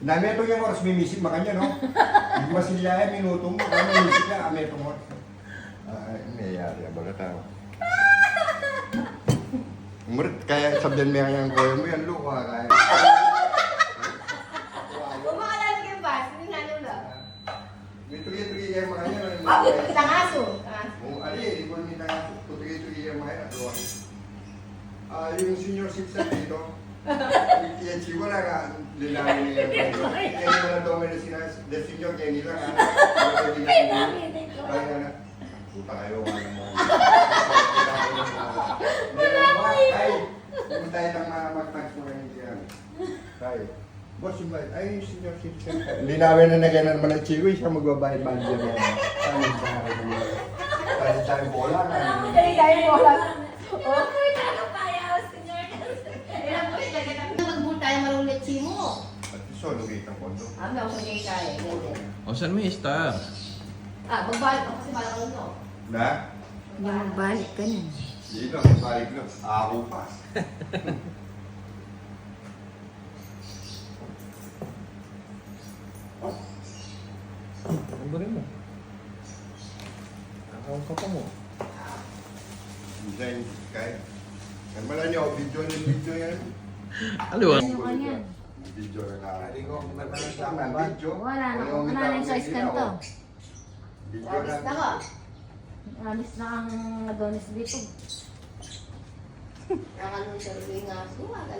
Nameto yung oras, may misip makanya, no? Yung masilya minuto mo, may misip na, ameto mo. Mayayari, baga tao. Murit, kaya sabihan mo yung kuya mo yan, luka, kaya. Umakalala kayo ba? Hindi nga lula. May tuloy-tuloy yung makanya. Tangaso. Kung ali, di ko nita tuloy-tuloy yung makanya. Yung senior citizen dito, yan siguro nga, linawin niya yung kayo. Kaya nila na doon the senior, kaya nila nga. Kaya na, puta kayo, wala mo. Ay, kung tayo lang mag-tags mo ngayon diyan. Tayo. Boss, yung bayad. Ay, senior citizen. Linawin na nagyan na naman ang chiwi, siya magbabayad man dyan. Tayo bola na. Dali tayo bola. Magbul tayo marulit si mo. At iso, lugay ang kondo. Ano ako sa tayo? O, saan may star? Magbalik ako kasi malakang no. Na? Hindi magbalik ka na. Dito, balik lang. Ako pa. Ano ba rin mo? Nakakawang ka pa mo. Design, kaya. Ang mala niyo, video yan. Ano ba? Ano ka niyan? Video na lang. Hindi ko naman video. Wala na yung size kanto. Video Alis na ka. Alis na ang Adonis dito. Ang anong sabi nga, sumagal.